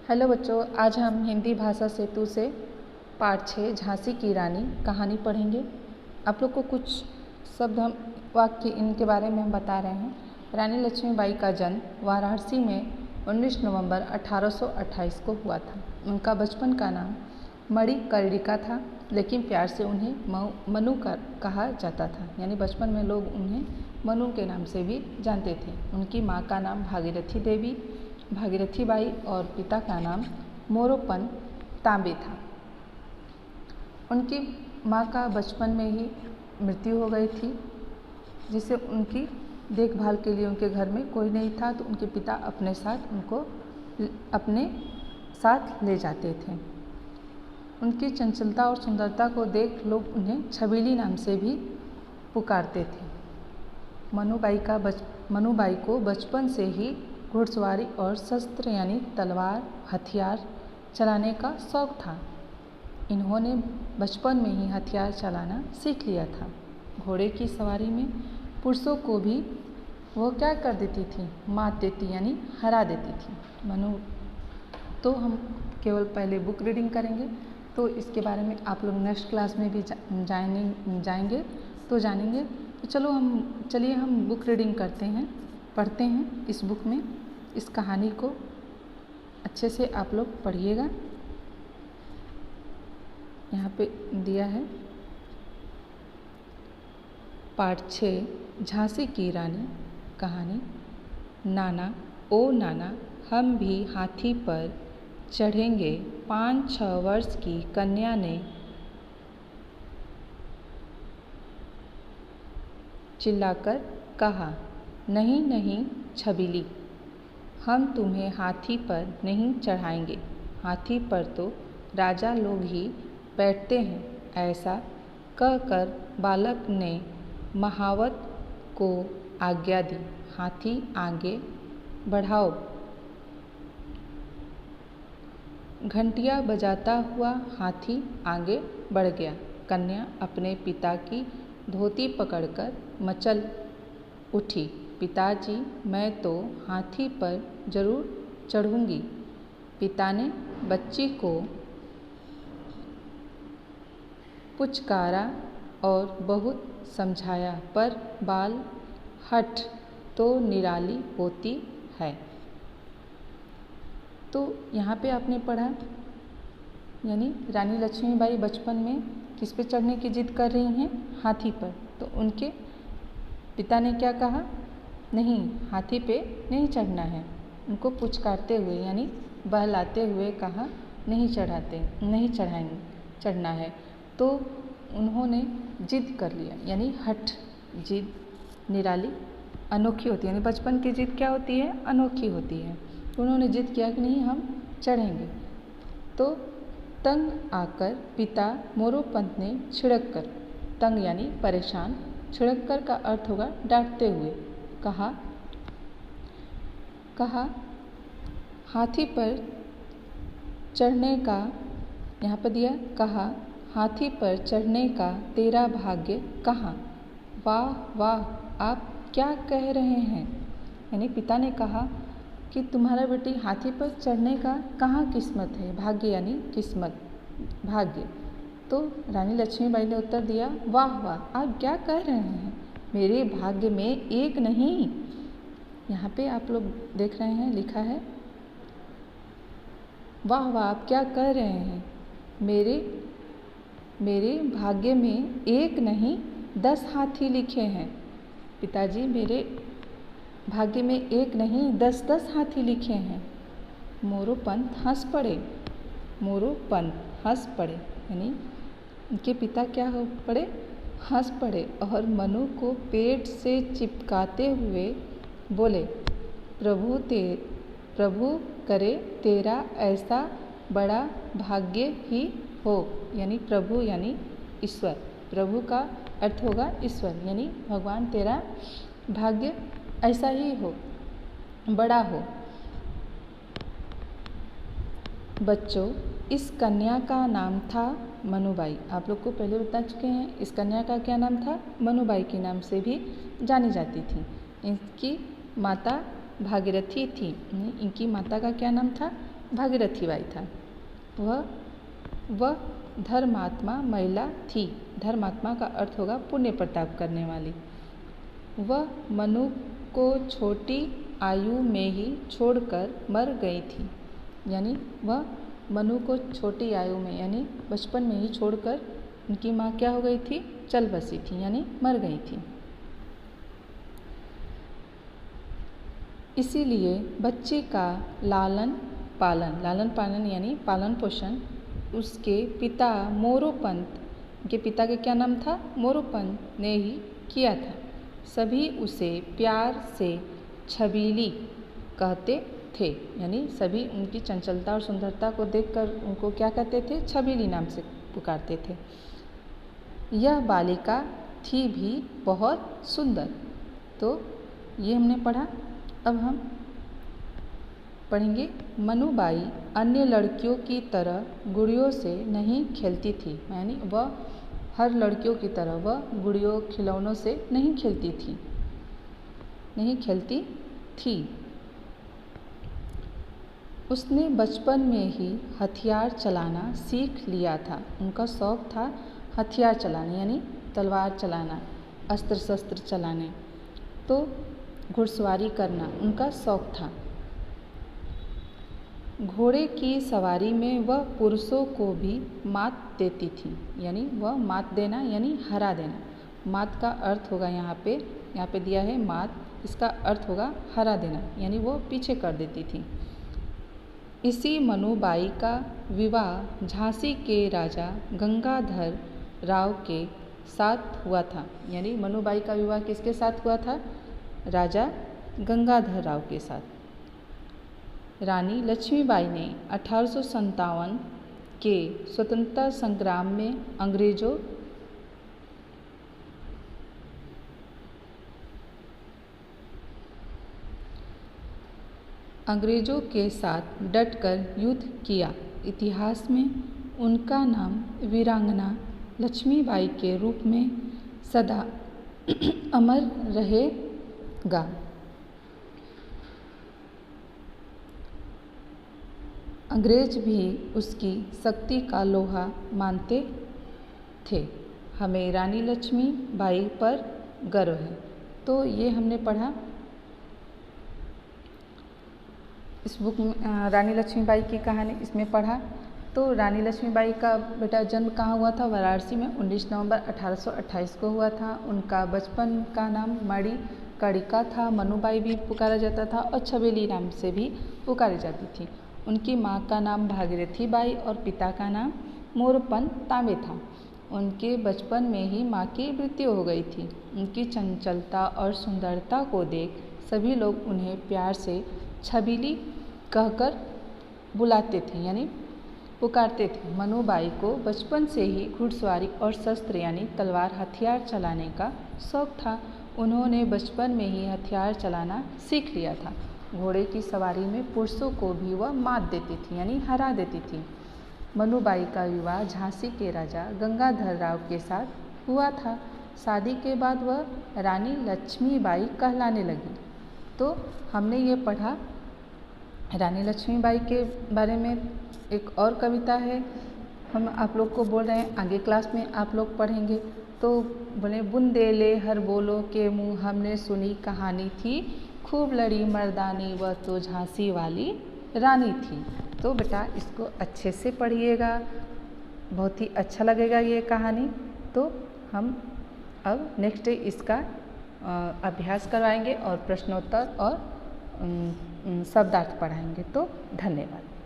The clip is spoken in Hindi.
हेलो बच्चों, आज हम हिंदी भाषा सेतु से पाठ 6 झांसी की रानी कहानी पढ़ेंगे। आप लोग को कुछ शब्द हम वाक्य इनके बारे में हम बता रहे हैं। रानी लक्ष्मीबाई का जन्म वाराणसी में 19 नवंबर 1828 को हुआ था। उनका बचपन का नाम मणिकर्णिका था, लेकिन प्यार से उन्हें मनु कहा जाता था। यानी बचपन में लोग उन्हें मनु के नाम से भी जानते थे। उनकी माँ का नाम भागीरथी बाई और पिता का नाम मोरोपन तांबे था। उनकी माँ का बचपन में ही मृत्यु हो गई थी, जिससे उनकी देखभाल के लिए उनके घर में कोई नहीं था, तो उनके पिता अपने साथ ले जाते थे। उनकी चंचलता और सुंदरता को देख लोग उन्हें छबीली नाम से भी पुकारते थे। मनुबाई को बचपन से ही घुड़सवारी और शस्त्र यानी तलवार हथियार चलाने का शौक था। इन्होंने बचपन में ही हथियार चलाना सीख लिया था। घोड़े की सवारी में पुरुषों को भी वो क्या कर देती थी, मात देती यानी हरा देती थी। तो हम केवल पहले बुक रीडिंग करेंगे, तो इसके बारे में आप लोग नेक्स्ट क्लास में भी जाएंगे तो जानेंगे। तो चलिए हम बुक रीडिंग करते हैं, पढ़ते हैं इस बुक में। इस कहानी को अच्छे से आप लोग पढ़िएगा। यहाँ पे दिया है पाठ 6 झांसी की रानी कहानी। नाना ओ नाना, हम भी हाथी पर चढ़ेंगे, 5-6 वर्ष की कन्या ने चिल्लाकर कहा। नहीं नहीं छबीली, हम तुम्हें हाथी पर नहीं चढ़ाएंगे। हाथी पर तो राजा लोग ही बैठते हैं। ऐसा कहकर बालक ने महावत को आज्ञा दी। हाथी आगे बढ़ाओ। घंटियाँ बजाता हुआ हाथी आगे बढ़ गया। कन्या अपने पिता की धोती पकड़कर मचल उठी। पिताजी, मैं तो हाथी पर जरूर चढ़ूंगी। पिता ने बच्ची को पुचकारा और बहुत समझाया, पर बाल हठ तो निराली होती है। तो यहाँ पे आपने पढ़ा, यानी रानी लक्ष्मीबाई बचपन में किस पे चढ़ने की जिद कर रही हैं? हाथी पर। तो उनके पिता ने क्या कहा? नहीं, हाथी पे नहीं चढ़ना है। उनको पुचकारते हुए यानी बहलाते हुए कहा, नहीं चढ़ना है। तो उन्होंने जिद कर लिया, यानी हठ। जिद निराली अनोखी होती है, यानी बचपन की जिद क्या होती है? अनोखी होती है। तो उन्होंने जिद किया कि नहीं, हम चढ़ेंगे। तो तंग आकर पिता मोरोपंत ने छिड़क कर, तंग यानी परेशान, छिड़क कर का अर्थ होगा डांटते हुए, कहा हाथी पर चढ़ने का, यहाँ पर दिया कहा, हाथी पर चढ़ने का तेरा भाग्य कहाँ? वाह वाह, आप क्या कह रहे हैं? यानी पिता ने कहा कि तुम्हारा बेटी हाथी पर चढ़ने का कहाँ किस्मत है? भाग्य यानी किस्मत, भाग्य। तो रानी लक्ष्मीबाई ने उत्तर दिया, वाह वाह, आप क्या कह रहे हैं? मेरे भाग्य में एक नहीं। यहाँ पे आप लोग देख रहे हैं लिखा है, वाह वाह, आप क्या कह रहे हैं? मेरे भाग्य में एक नहीं 10 हाथी लिखे हैं। पिताजी, मेरे भाग्य में एक नहीं 10-10 हाथी लिखे हैं। मोरोपंत हंस पड़े, यानी उनके पिता क्या हो पड़े? हंस पड़े और मनु को पेट से चिपकाते हुए बोले, प्रभु करे तेरा ऐसा बड़ा भाग्य ही हो। यानी प्रभु यानी ईश्वर, प्रभु का अर्थ होगा ईश्वर, यानी भगवान तेरा भाग्य ऐसा ही हो, बड़ा हो। बच्चों, इस कन्या का नाम था मनुबाई। आप लोग को पहले बता चुके हैं, इस कन्या का क्या नाम था? मनुबाई के नाम से भी जानी जाती थी। इनकी माता भागीरथी थी। इनकी माता का क्या नाम था? भागीरथी बाई था। वह धर्मात्मा महिला थी। धर्मात्मा का अर्थ होगा पुण्य प्रताप करने वाली। वह मनु को छोटी आयु में ही छोड़कर मर गई थी। यानी वह मनु को छोटी आयु में यानी बचपन में ही छोड़कर उनकी माँ क्या हो गई थी, चल बसी थी यानी मर गई थी। इसीलिए बच्चे का लालन पालन यानी पालन पोषण उसके पिता मोरोपंत, उनके पिता का क्या नाम था, मोरोपंत ने ही किया था। सभी उसे प्यार से छबीली कहते थे। यानी सभी उनकी चंचलता और सुंदरता को देखकर उनको क्या कहते थे, छबीली नाम से पुकारते थे। यह बालिका थी भी बहुत सुंदर। तो ये हमने पढ़ा। अब हम पढ़ेंगे मनुबाई अन्य लड़कियों की तरह गुड़ियों से नहीं खेलती थी। यानी वह हर लड़कियों की तरह वह गुड़ियों खिलौनों से नहीं खेलती थी। उसने बचपन में ही हथियार चलाना सीख लिया था। उनका शौक़ था हथियार चलाने यानी तलवार चलाना, अस्त्र शस्त्र चलाने, तो घुड़सवारी करना उनका शौक़ था। घोड़े की सवारी में वह पुरुषों को भी मात देती थी। यानी वह मात देना यानी हरा देना। मात का अर्थ होगा यहाँ पे दिया है मात, इसका अर्थ होगा हरा देना यानी वो पीछे कर देती थी। इसी मनुबाई का विवाह झांसी के राजा गंगाधर राव के साथ हुआ था। यानी मनुबाई का विवाह किसके साथ हुआ था, राजा गंगाधर राव के साथ। रानी लक्ष्मीबाई ने 1857 के स्वतंत्रता संग्राम में अंग्रेजों के साथ डटकर युद्ध किया। इतिहास में उनका नाम वीरांगना लक्ष्मीबाई के रूप में सदा अमर रहेगा। अंग्रेज भी उसकी शक्ति का लोहा मानते थे। हमें रानी लक्ष्मीबाई पर गर्व है। तो ये हमने पढ़ा इस बुक में रानी लक्ष्मीबाई की कहानी इसमें पढ़ा। तो रानी लक्ष्मीबाई का बेटा जन्म कहाँ हुआ था, वाराणसी में 19 नवंबर 1828 को हुआ था। उनका बचपन का नाम मणि कड़िका था। मनुबाई भी पुकारा जाता था और छबीली नाम से भी पुकारी जाती थी। उनकी माँ का नाम भागीरथी बाई और पिता का नाम मोरपंत तांबे था। उनके बचपन में ही माँ की मृत्यु हो गई थी। उनकी चंचलता और सुंदरता को देख सभी लोग उन्हें प्यार से छबीली कहकर बुलाते थे यानी पुकारते थे। मनुबाई को बचपन से ही घुड़सवारी और शस्त्र यानी तलवार हथियार चलाने का शौक़ था। उन्होंने बचपन में ही हथियार चलाना सीख लिया था। घोड़े की सवारी में पुरुषों को भी वह मात देती थी यानी हरा देती थी। मनुबाई का विवाह झांसी के राजा गंगाधर राव के साथ हुआ था। शादी के बाद वह रानी लक्ष्मीबाई कहलाने लगी। तो हमने ये पढ़ा रानी लक्ष्मीबाई के बारे में। एक और कविता है, हम आप लोग को बोल रहे हैं आगे क्लास में आप लोग पढ़ेंगे। तो बोले बुंदेले हर बोलो के मुँह हमने सुनी कहानी थी, खूब लड़ी मर्दानी वह तो झांसी वाली रानी थी। तो बेटा इसको अच्छे से पढ़िएगा, बहुत ही अच्छा लगेगा ये कहानी। तो हम अब नेक्स्ट डे इसका अभ्यास करवाएंगे और प्रश्नोत्तर और शब्दार्थ पढ़ाएंगे। तो धन्यवाद।